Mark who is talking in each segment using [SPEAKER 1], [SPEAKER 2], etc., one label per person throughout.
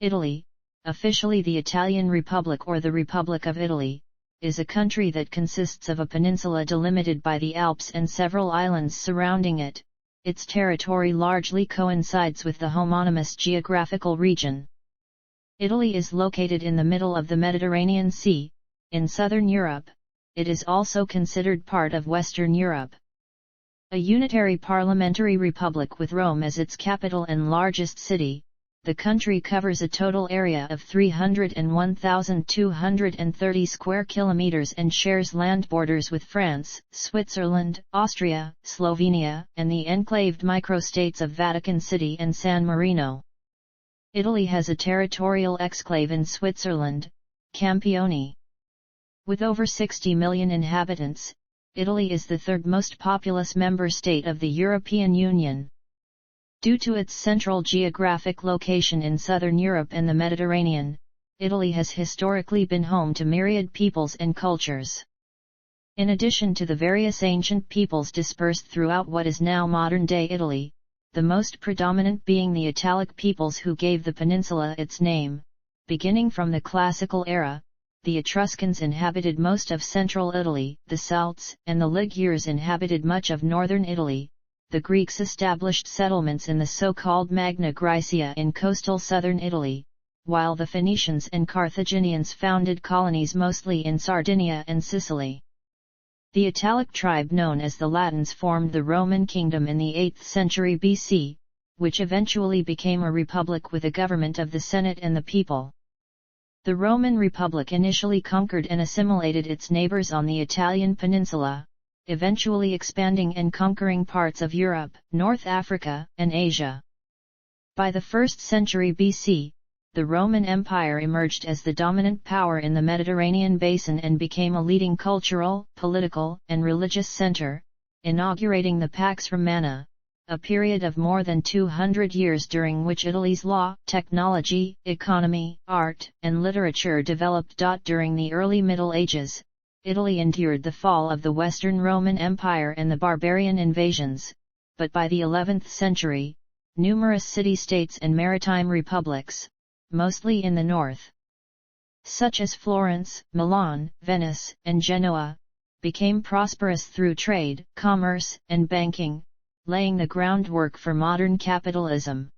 [SPEAKER 1] Italy, officially the Italian Republic or the Republic of Italy, is a country that consists of a peninsula delimited by the Alps and several islands surrounding it. Its territory largely coincides with the homonymous geographical region. Italy is located in the middle of the Mediterranean Sea, in southern Europe. It is also considered part of Western Europe. A unitary parliamentary republic with Rome as its capital and largest city, the country covers a total area of 301,230 square kilometers and shares land borders with France, Switzerland, Austria, Slovenia, and the enclaved microstates of Vatican City and San Marino. Italy has a territorial exclave in Switzerland, Campione. With over 60 million inhabitants, Italy is the third most populous member state of the European Union. Due to its central geographic location in southern Europe and the Mediterranean, Italy has historically been home to myriad peoples and cultures. In addition to the various ancient peoples dispersed throughout what is now modern-day Italy, the most predominant being the Italic peoples who gave the peninsula its name. Beginning from the Classical era, the Etruscans inhabited most of central Italy, the Celts and the Ligures inhabited much of northern Italy. The Greeks established settlements in the so-called Magna Graecia in coastal southern Italy, while the Phoenicians and Carthaginians founded colonies mostly in Sardinia and Sicily. The Italic tribe known as the Latins formed the Roman kingdom in the 8th century BC, which eventually became a republic with a government of the Senate and the people. The Roman Republic initially conquered and assimilated its neighbors on the Italian peninsula, eventually expanding and conquering parts of Europe, North Africa, and Asia. By the 1st century BC, the Roman Empire emerged as the dominant power in the Mediterranean basin and became a leading cultural, political, and religious center, inaugurating the Pax Romana, a period of more than 200 years during which Italy's law, technology, economy, art, and literature developed. During the early Middle Ages, Italy endured the fall of the Western Roman Empire and the barbarian invasions, but by the 11th century, numerous city-states and maritime republics, mostly in the north, such as Florence, Milan, Venice, and Genoa, became prosperous through trade, commerce, and banking, laying the groundwork for modern capitalism.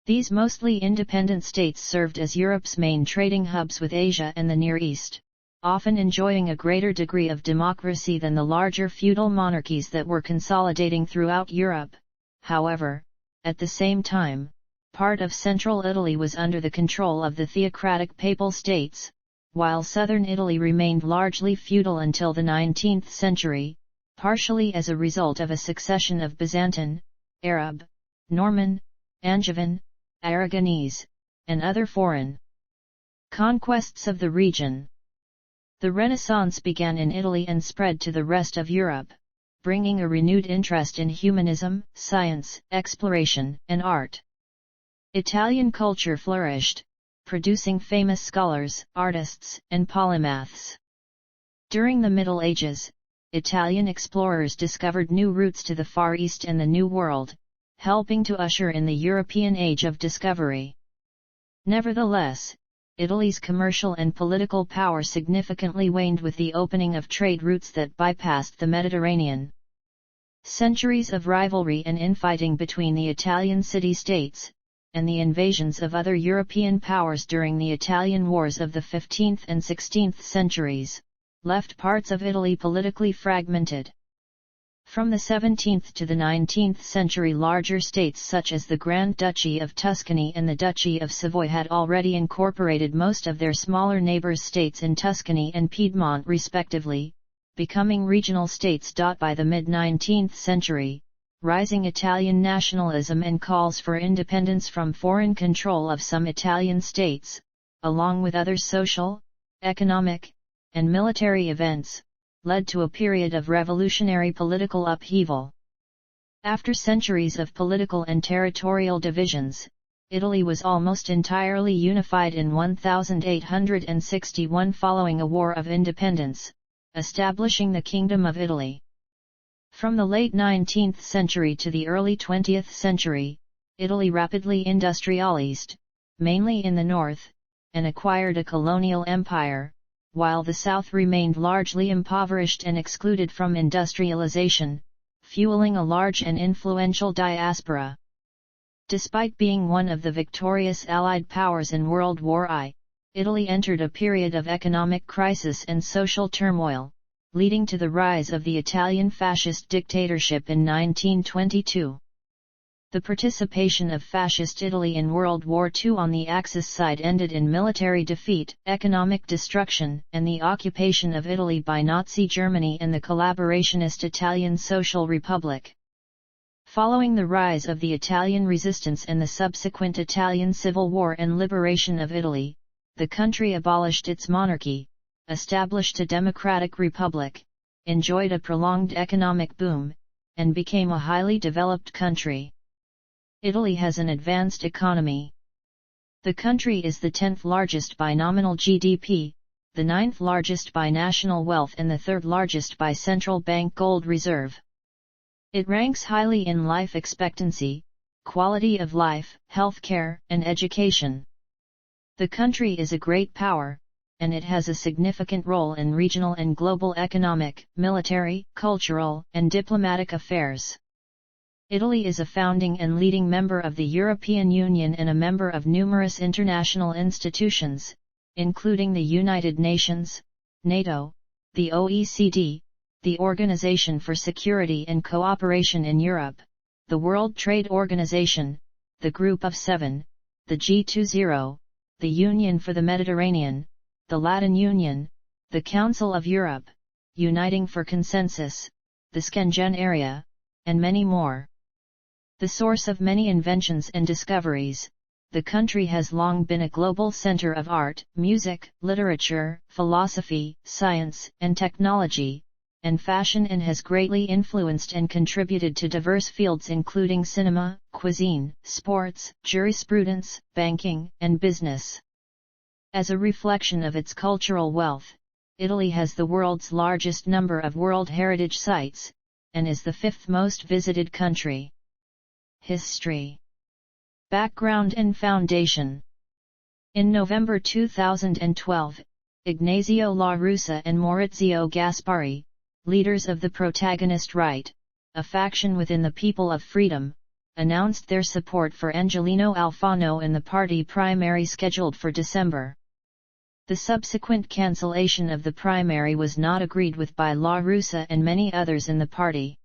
[SPEAKER 1] These mostly independent states served as Europe's main trading hubs with Asia and the Near East, often enjoying a greater degree of democracy than the larger feudal monarchies that were consolidating throughout Europe. However, at the same time, part of central Italy was under the control of the theocratic papal states, while southern Italy remained largely feudal until the 19th century, partially as a result of a succession of Byzantine, Arab, Norman, Angevin, Aragonese, and other foreign conquests of the region. The Renaissance began in Italy and spread to the rest of Europe, bringing a renewed interest in humanism, science, exploration, and art. Italian culture flourished, producing famous scholars, artists, and polymaths. During the Middle Ages, Italian explorers discovered new routes to the Far East and the New World, helping to usher in the European Age of Discovery. Nevertheless, Italy's commercial and political power significantly waned with the opening of trade routes that bypassed the Mediterranean. Centuries of rivalry and infighting between the Italian city-states, and the invasions of other European powers during the Italian wars of the 15th and 16th centuries, left parts of Italy politically fragmented. From the 17th to the 19th century, larger states such as the Grand Duchy of Tuscany and the Duchy of Savoy had already incorporated most of their smaller neighbors' states in Tuscany and Piedmont respectively, becoming regional states. By the mid-19th century, rising Italian nationalism and calls for independence from foreign control of some Italian states, along with other social, economic, and military events, led to a period of revolutionary political upheaval. After centuries of political and territorial divisions, Italy was almost entirely unified in 1861 following a war of independence, establishing the Kingdom of Italy. From the late 19th century to the early 20th century, Italy rapidly industrialized, mainly in the north, and acquired a colonial empire, while the south remained largely impoverished and excluded from industrialization, fueling a large and influential diaspora. Despite being one of the victorious Allied powers in World War I, Italy entered a period of economic crisis and social turmoil, leading to the rise of the Italian fascist dictatorship in 1922. The participation of Fascist Italy in World War II on the Axis side ended in military defeat, economic destruction, and the occupation of Italy by Nazi Germany and the collaborationist Italian Social Republic. Following the rise of the Italian resistance and the subsequent Italian Civil War and liberation of Italy, the country abolished its monarchy, established a democratic republic, enjoyed a prolonged economic boom, and became a highly developed country. Italy has an advanced economy. The country is the 10th largest by nominal GDP, the 9th largest by national wealth and the 3rd largest by central bank gold reserve. It ranks highly in life expectancy, quality of life, healthcare, and education. The country is a great power, and it has a significant role in regional and global economic, military, cultural, and diplomatic affairs. Italy is a founding and leading member of the European Union and a member of numerous international institutions, including the United Nations, NATO, the OECD, the Organization for Security and Cooperation in Europe, the World Trade Organization, the Group of Seven, the G20, the Union for the Mediterranean, the Latin Union, the Council of Europe, Uniting for Consensus, the Schengen Area, and many more. The source of many inventions and discoveries, the country has long been a global center of art, music, literature, philosophy, science, and technology, and fashion, and has greatly influenced and contributed to diverse fields including cinema, cuisine, sports, jurisprudence, banking, and business. As a reflection of its cultural wealth, Italy has the world's largest number of World Heritage Sites, and is the 5th most visited country. History. Background and foundation. In November 2012, Ignazio La Russa and Maurizio Gaspari, leaders of the Protagonist Right, a faction within the People of Freedom, announced their support for Angelino Alfano in the party primary scheduled for December. The subsequent cancellation of the primary was not agreed with by La Russa and many others in the party.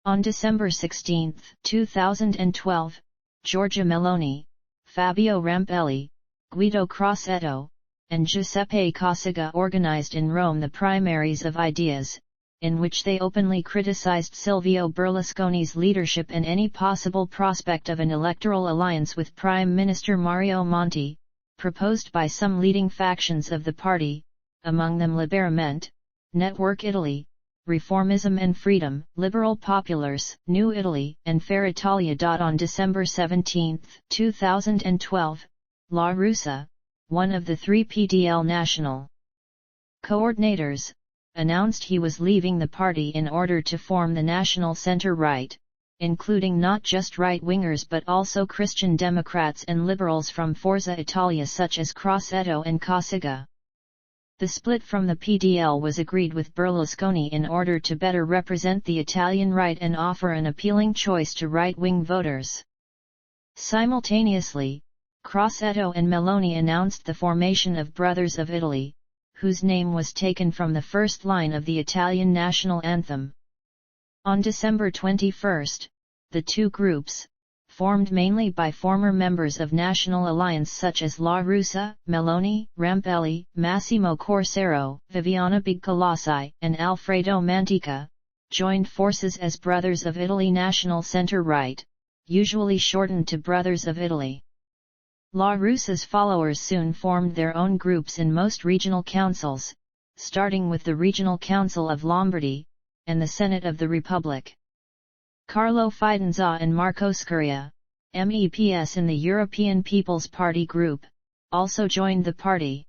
[SPEAKER 1] On December 16, 2012, Giorgia Meloni, Fabio Rampelli, Guido Crosetto, and Giuseppe Cossiga organized in Rome the primaries of ideas, in which they openly criticized Silvio Berlusconi's leadership and any possible prospect of an electoral alliance with Prime Minister Mario Monti, proposed by some leading factions of the party, among them Liberamente, Network Italy, Reformism and Freedom, Liberal Populars, New Italy, and Fair Italia. On December 17, 2012, La Russa, one of the 3 PDL national coordinators, announced he was leaving the party in order to form the National Centre-Right, including not just right-wingers but also Christian Democrats and liberals from Forza Italia such as Crosetto and Cossiga. The split from the PDL was agreed with Berlusconi in order to better represent the Italian right and offer an appealing choice to right-wing voters. Simultaneously, Crosetto and Meloni announced the formation of Brothers of Italy, whose name was taken from the first line of the Italian national anthem. On December 21, the two groups, formed mainly by former members of National Alliance such as La Russa, Meloni, Rampelli, Massimo Corsaro, Viviana Bigcolossi, and Alfredo Mantica, joined forces as Brothers of Italy National Centre-Right, usually shortened to Brothers of Italy. La Russa's followers soon formed their own groups in most regional councils, starting with the Regional Council of Lombardy, and the Senate of the Republic. Carlo Fidanza and Marco Scuria, MEPs in the European People's Party group, also joined the party.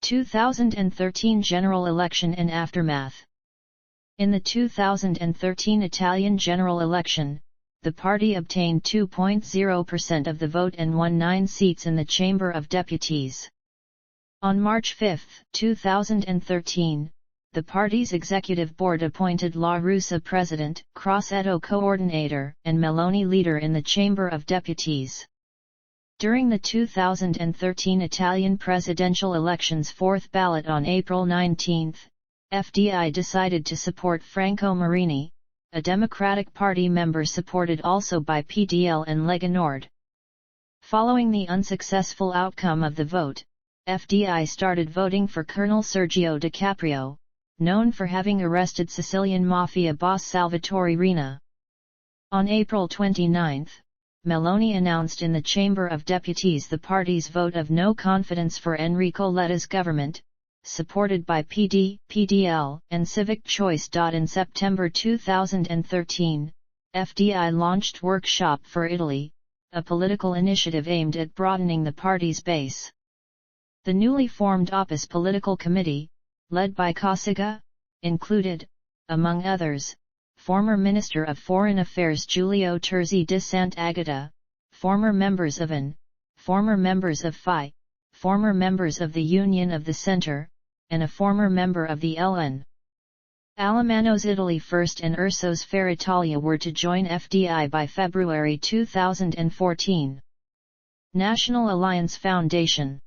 [SPEAKER 1] 2013 general election and aftermath. In the 2013 Italian general election, the party obtained 2.0% of the vote and won 9 seats in the Chamber of Deputies. On March 5, 2013, the party's executive board appointed La Russa president, Crosetto coordinator, and Meloni leader in the Chamber of Deputies. During the 2013 Italian presidential elections' fourth ballot on April 19, FDI decided to support Franco Marini, a Democratic Party member supported also by PDL and Lega Nord. Following the unsuccessful outcome of the vote, FDI started voting for Colonel Sergio Di Caprio, known for having arrested Sicilian mafia boss Salvatore Riina. On April 29, Meloni announced in the Chamber of Deputies the party's vote of no confidence for Enrico Letta's government, supported by PD, PDL, and Civic Choice. In September 2013, FDI launched Workshop for Italy, a political initiative aimed at broadening the party's base. The newly formed Opus Political Committee, led by Cossiga, included, among others, former Minister of Foreign Affairs Giulio Terzi di Sant'Agata, former members of AN, former members of FI, former members of the Union of the Centre, and a former member of the LN. Alemanno's Italy First and Urso's Fair Italia were to join FDI by February 2014. National Alliance Foundation.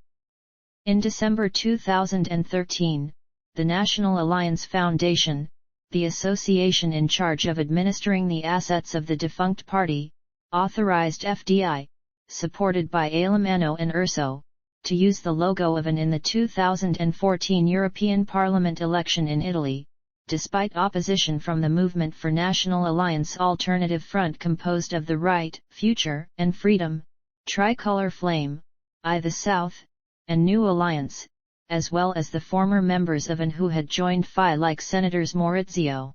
[SPEAKER 1] In December 2013, the National Alliance Foundation, the association in charge of administering the assets of the defunct party, authorized FDI, supported by Alemanno and Urso, to use the logo of AN in the 2014 European Parliament election in Italy, despite opposition from the Movement for National Alliance Alternative Front composed of the Right, Future, and Freedom, Tricolour Flame, I the South, and New Alliance, as well as the former members of AN who had joined FI like Senators Maurizio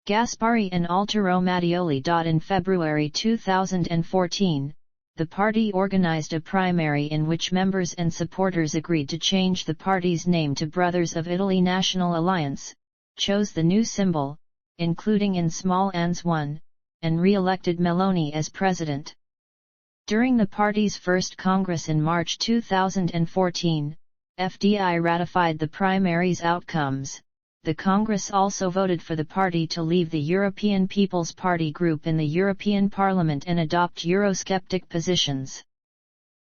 [SPEAKER 1] Gaspari and Altero Mattioli. In February 2014, the party organized a primary in which members and supporters agreed to change the party's name to Brothers of Italy National Alliance, chose the new symbol, including in small ans 1, and re-elected Meloni as president. During the party's first Congress in March 2014, FDI ratified the primary's outcomes. The Congress also voted for the party to leave the European People's Party group in the European Parliament and adopt Eurosceptic positions.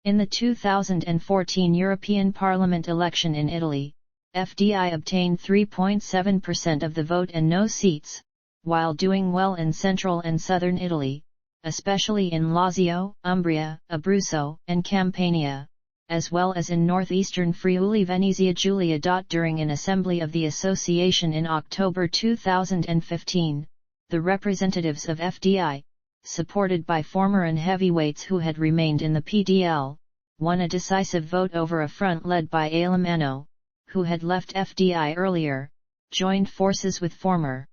[SPEAKER 1] In the 2014 European Parliament election in Italy, FDI obtained 3.7% of the vote and no seats, while doing well in central and southern Italy, especially in Lazio, Umbria, Abruzzo, and Campania, as well as in northeastern Friuli Venezia Giulia. During an assembly of the association in October 2015, the representatives of FDI, supported by former AN heavyweights who had remained in the PDL, won a decisive vote over a front led by Alemanno, who had left FDI earlier, joined forces with former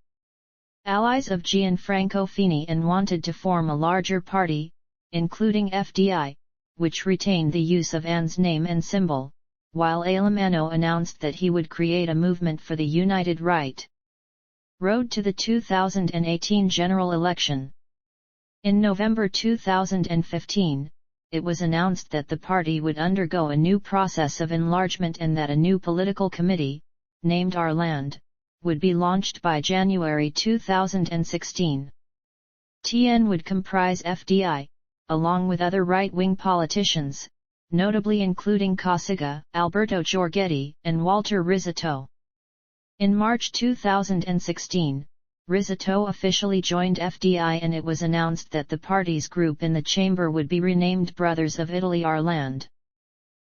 [SPEAKER 1] allies of Gianfranco Fini and wanted to form a larger party, including FDI, which retained the use of AN's name and symbol, while Alemanno announced that he would create a movement for the United Right. Road to the 2018 general election. In November 2015, it was announced that the party would undergo a new process of enlargement and that a new political committee, named Our Land, would be launched by January 2016. TN would comprise FDI, along with other right-wing politicians, notably including Cossiga, Alberto Giorgetti, and Walter Rizzetto. In March 2016, Rizzetto officially joined FDI and it was announced that the party's group in the chamber would be renamed Brothers of Italy Our Land.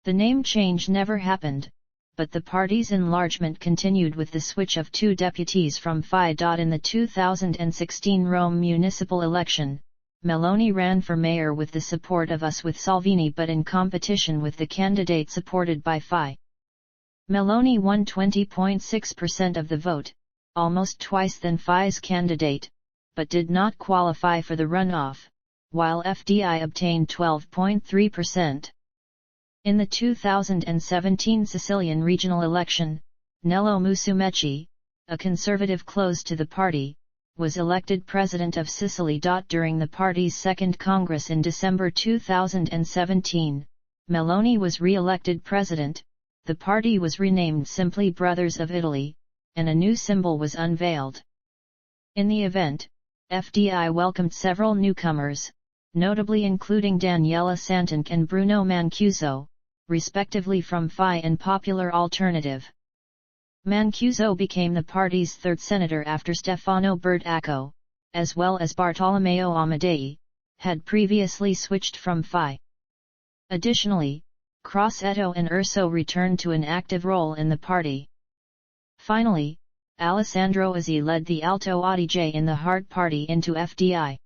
[SPEAKER 1] The name change never happened, but the party's enlargement continued with the switch of 2 deputies from FI. In the 2016 Rome municipal election, Meloni ran for mayor with the support of US with Salvini but in competition with the candidate supported by FI. Meloni won 20.6% of the vote, almost twice than FI's candidate, but did not qualify for the runoff, while FDI obtained 12.3%. In the 2017 Sicilian regional election, Nello Musumeci, a conservative close to the party, was elected president of Sicily. During the party's second Congress in December 2017, Meloni was re-elected president. The party was renamed simply Brothers of Italy, and a new symbol was unveiled. In the event, FDI welcomed several newcomers, notably including Daniela Santanchè and Bruno Mancuso, respectively from FI and Popular Alternative. Mancuso became the party's third senator after Stefano Berdacco, as well as Bartolomeo Amadei, had previously switched from FI. Additionally, Crosetto and Urso returned to an active role in the party. Finally, Alessandro Azzi led the Alto Adige in the Hard Party into FDI.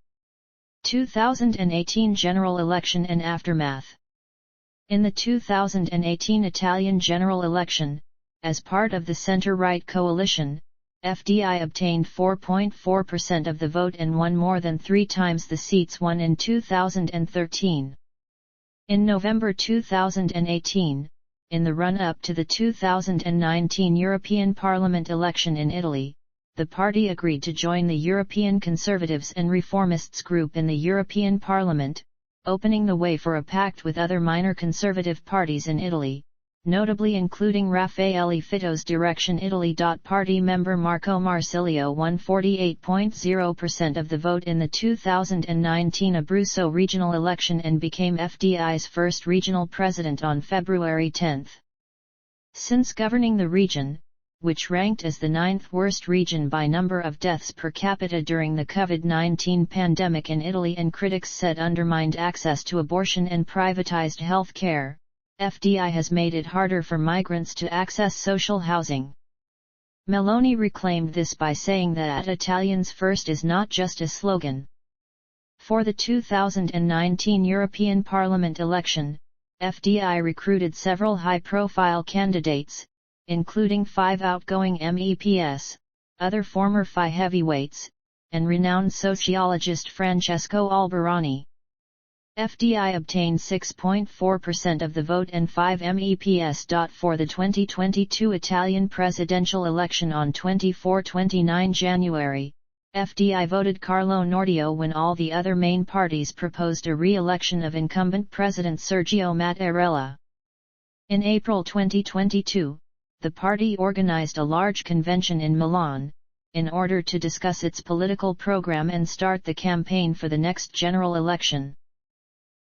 [SPEAKER 1] 2018 general election and aftermath. In the 2018 Italian general election, as part of the centre-right coalition, FDI obtained 4.4% of the vote and won more than 3 times the seats won in 2013. In November 2018, in the run-up to the 2019 European Parliament election in Italy, the party agreed to join the European Conservatives and Reformists group in the European Parliament, opening the way for a pact with other minor conservative parties in Italy, notably including Raffaele Fitto's Direction Italy. Party member Marco Marsilio won 48.0% of the vote in the 2019 Abruzzo regional election and became FDI's first regional president on February 10. Since governing the region, which ranked as the 9th worst region by number of deaths per capita during the COVID-19 pandemic in Italy and critics said undermined access to abortion and privatized health care, FDI has made it harder for migrants to access social housing. Meloni reclaimed this by saying that Italians First is not just a slogan. For the 2019 European Parliament election, FDI recruited several high-profile candidates, including 5 outgoing MEPs, other former FI heavyweights, and renowned sociologist Francesco Alberani. FDI obtained 6.4% of the vote and 5 MEPs. For the 2022 Italian presidential election on 24-29 January, FDI voted Carlo Nordio when all the other main parties proposed a re-election of incumbent President Sergio Mattarella. In April 2022, the party organized a large convention in Milan, in order to discuss its political program and start the campaign for the next general election.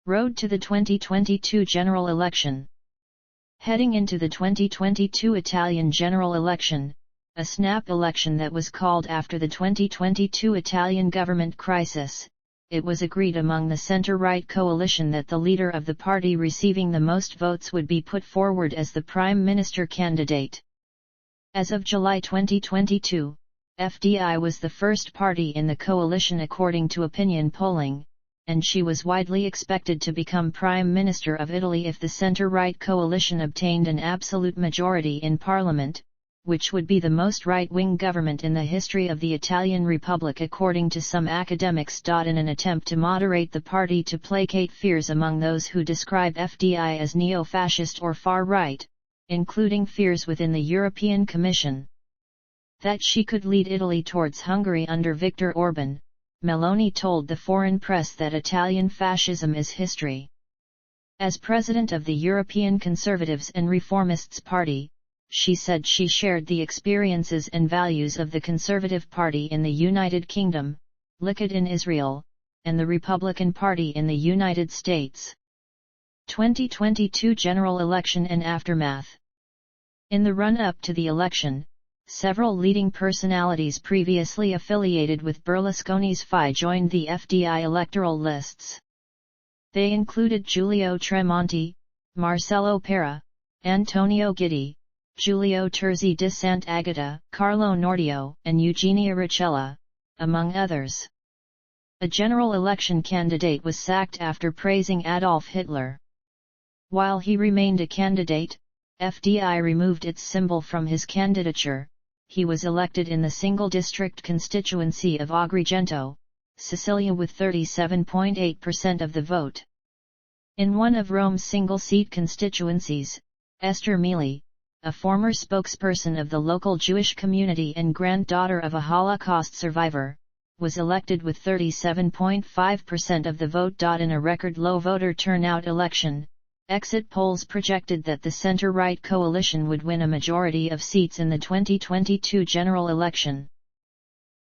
[SPEAKER 1] Road to the 2022 general election. Heading into the 2022 Italian general election, a snap election that was called after the 2022 Italian government crisis, it was agreed among the centre-right coalition that the leader of the party receiving the most votes would be put forward as the prime minister candidate. As of July 2022, FDI was the first party in the coalition according to opinion polling, and she was widely expected to become Prime Minister of Italy if the centre-right coalition obtained an absolute majority in Parliament, which would be the most right-wing government in the history of the Italian Republic according to some academics. In an attempt to moderate the party to placate fears among those who describe FDI as neo-fascist or far-right, including fears within the European Commission that she could lead Italy towards Hungary under Viktor Orban, Meloni told the foreign press that Italian fascism is history. As president of the European Conservatives and Reformists Party, she said she shared the experiences and values of the Conservative Party in the United Kingdom, Likud in Israel, and the Republican Party in the United States. 2022 general election and aftermath. In the run-up to the election, several leading personalities previously affiliated with Berlusconi's FI joined the FDI electoral lists. They included Giulio Tremonti, Marcello Pera, Antonio Guidi, Giulio Terzi di Sant'Agata, Carlo Nordio, and Eugenia Ricella, among others. A general election candidate was sacked after praising Adolf Hitler. While he remained a candidate, FDI removed its symbol from his candidature. He was elected in the single-district constituency of Agrigento, Sicilia with 37.8% of the vote. In one of Rome's single-seat constituencies, Esther Mili, a former spokesperson of the local Jewish community and granddaughter of a Holocaust survivor, was elected with 37.5% of the vote. In a record low voter turnout election, exit polls projected that the center-right coalition would win a majority of seats in the 2022 general election.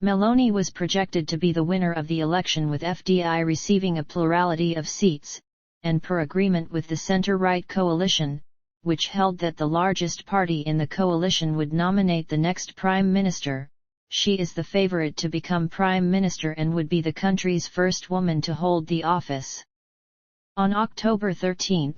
[SPEAKER 1] Meloni was projected to be the winner of the election, with FDI receiving a plurality of seats, and per agreement with the center-right coalition, which held that the largest party in the coalition would nominate the next prime minister, she is the favorite to become prime minister and would be the country's first woman to hold the office. On October 13,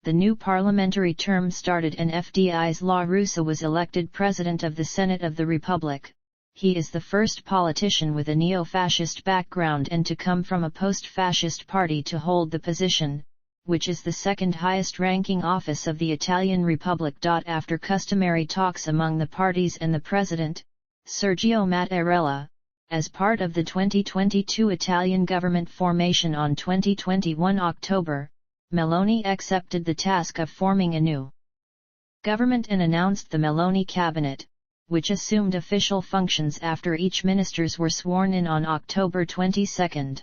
[SPEAKER 1] the new parliamentary term started and FDI's La Russa was elected President of the Senate of the Republic. He is the first politician with a neo-fascist background and to come from a post-fascist party to hold the position, which is the second highest-ranking office of the Italian Republic. After customary talks among the parties and the president, Sergio Mattarella, as part of the 2022 Italian government formation on 2021 October, Meloni accepted the task of forming a new government and announced the Meloni cabinet, which assumed official functions after each ministers were sworn in on October 22.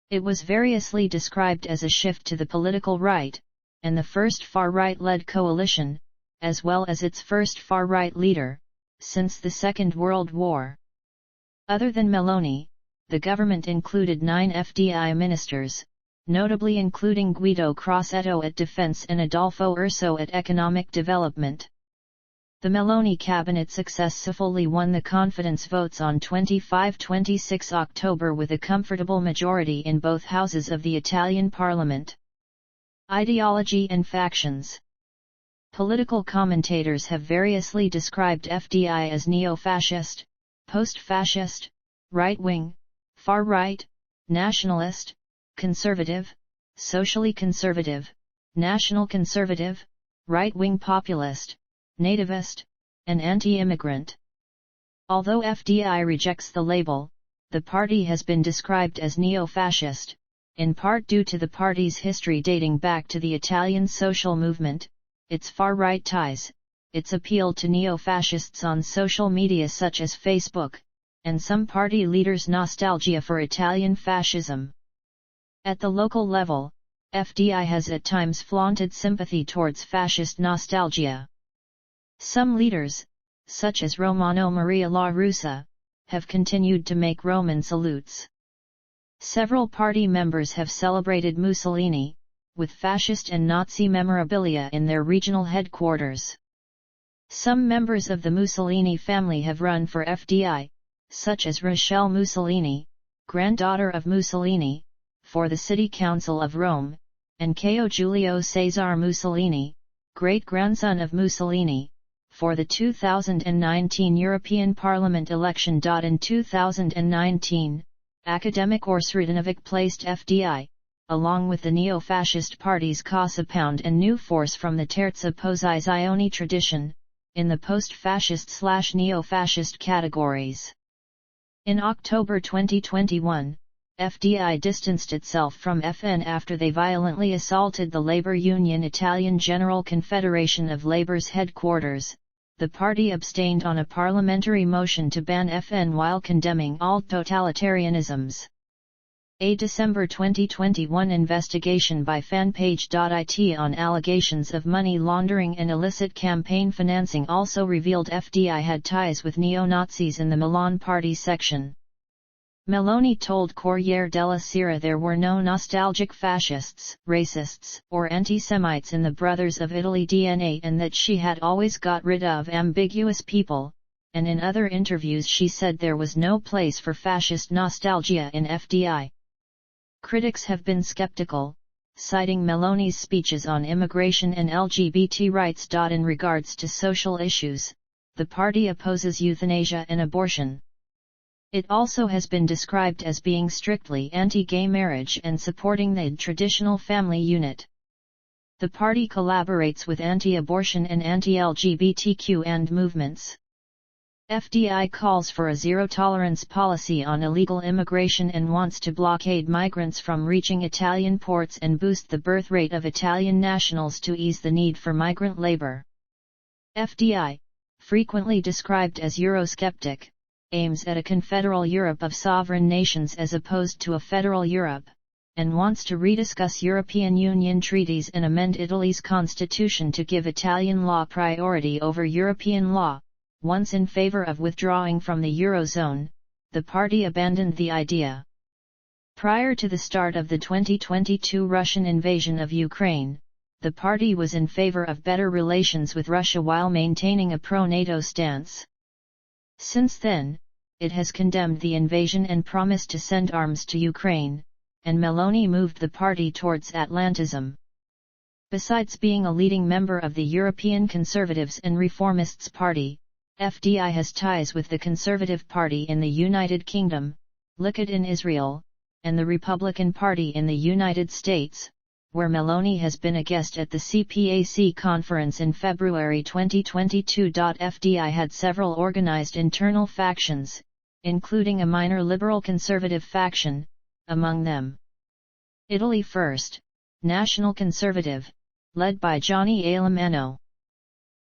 [SPEAKER 1] It was variously described as a shift to the political right, and the first far-right-led coalition, as well as its first far-right leader, since the Second World War. Other than Meloni, the government included 9 FDI ministers, notably including Guido Crosetto at Defense and Adolfo Urso at Economic Development. The Meloni cabinet successfully won the confidence votes on 25-26 October with a comfortable majority in both houses of the Italian parliament. Ideology and factions. Political commentators have variously described FDI as neo-fascist, post-fascist, right-wing, far-right, nationalist, conservative, socially conservative, national conservative, right-wing populist, nativist, and anti-immigrant. Although FDI rejects the label, the party has been described as neo-fascist, in part due to the party's history dating back to the Italian social movement, its far-right ties, its appeal to neo-fascists on social media such as Facebook, and some party leaders' nostalgia for Italian fascism. At the local level, FDI has at times flaunted sympathy towards fascist nostalgia. Some leaders, such as Romano Maria La Russa, have continued to make Roman salutes. Several party members have celebrated Mussolini, with fascist and Nazi memorabilia in their regional headquarters. Some members of the Mussolini family have run for FDI, such as Rochelle Mussolini, granddaughter of Mussolini, for the City Council of Rome, and Caio Giulio Cesare Mussolini, great-grandson of Mussolini, for the 2019 European Parliament election. In 2019, academic Orsrudinovic placed FDI, along with the neo-fascist parties Casa Pound and New Force from the Terza Posizione tradition, in the post-fascist/neo-fascist categories. In October 2021, FDI distanced itself from FN after they violently assaulted the labor union Italian General Confederation of Labor's headquarters. The party abstained on a parliamentary motion to ban FN while condemning all totalitarianisms. A December 2021 investigation by Fanpage.it on allegations of money laundering and illicit campaign financing also revealed FDI had ties with neo-Nazis in the Milan party section. Meloni told Corriere della Sera there were no nostalgic fascists, racists, or anti-Semites in the Brothers of Italy DNA and that she had always got rid of ambiguous people, and in other interviews she said there was no place for fascist nostalgia in FDI. Critics have been skeptical, citing Meloni's speeches on immigration and LGBT rights. In regards to social issues, the party opposes euthanasia and abortion. It also has been described as being strictly anti-gay marriage and supporting the traditional family unit. The party collaborates with anti-abortion and anti-LGBTQ and movements. FDI calls for a zero-tolerance policy on illegal immigration and wants to blockade migrants from reaching Italian ports and boost the birth rate of Italian nationals to ease the need for migrant labor. FDI, frequently described as Eurosceptic, aims at a confederal Europe of sovereign nations as opposed to a federal Europe, and wants to rediscuss European Union treaties and amend Italy's constitution to give Italian law priority over European law. Once in favor of withdrawing from the Eurozone, the party abandoned the idea. Prior to the start of the 2022 Russian invasion of Ukraine, the party was in favor of better relations with Russia while maintaining a pro-NATO stance. Since then, it has condemned the invasion and promised to send arms to Ukraine, and Meloni moved the party towards Atlantism. Besides being a leading member of the European Conservatives and Reformists Party, FDI has ties with the Conservative Party in the United Kingdom, Likud in Israel, and the Republican Party in the United States, where Meloni has been a guest at the CPAC conference in February 2022. FDI had several organized internal factions, including a minor liberal conservative faction, among them Italy First, National Conservative, led by Gianni Alemanno.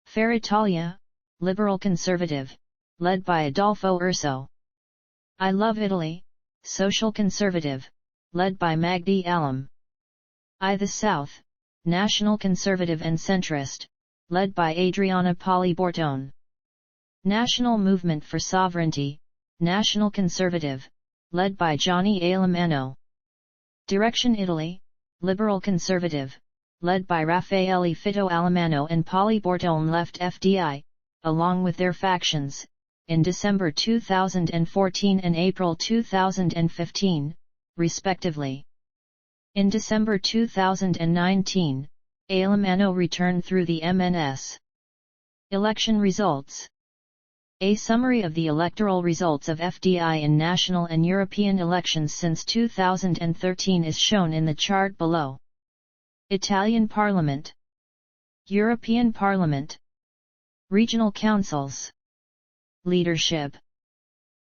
[SPEAKER 1] Fair Italia, Liberal Conservative, led by Adolfo Urso. I Love Italy, Social Conservative, led by Magdi Alam. I the South, National Conservative and Centrist, led by Adriana Poli Bortone. National Movement for Sovereignty, National Conservative, led by Gianni Alemanno. Direction Italy, Liberal Conservative, led by Raffaele Fitto Alemanno and Poli Bortone left FDI, along with their factions, in December 2014 and April 2015, respectively. In December 2019, Alemanno returned through the MNS. Election results. A summary of the electoral results of FDI in national and European elections since 2013 is shown in the chart below. Italian Parliament, European Parliament, Regional Councils. Leadership.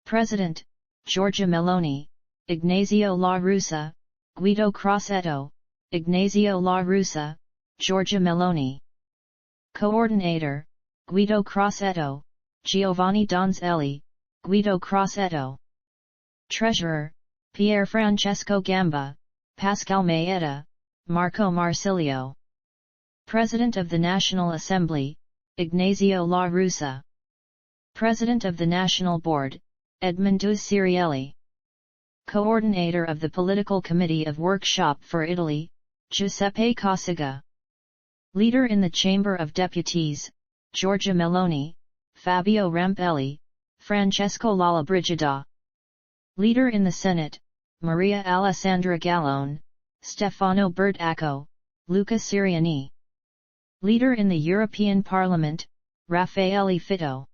[SPEAKER 1] President, Giorgia Meloni, Ignazio La Russa, Guido Crosetto, Ignazio La Russa, Giorgia Meloni. Coordinator, Guido Crosetto, Giovanni Donzelli, Guido Crosetto. Treasurer, Pier Francesco Gamba, Pascal Maetta, Marco Marsilio. President of the National Assembly, Ignazio La Russa. President of the National Board, Edmondo Cirielli. Coordinator of the Political Committee of Workshop for Italy, Giuseppe Cossiga. Leader in the Chamber of Deputies, Giorgia Meloni, Fabio Rampelli, Francesco Lollobrigida. Leader in the Senate, Maria Alessandra Gallone, Stefano Bertacco, Luca Siriani. Leader in the European Parliament, Raffaele Fitto.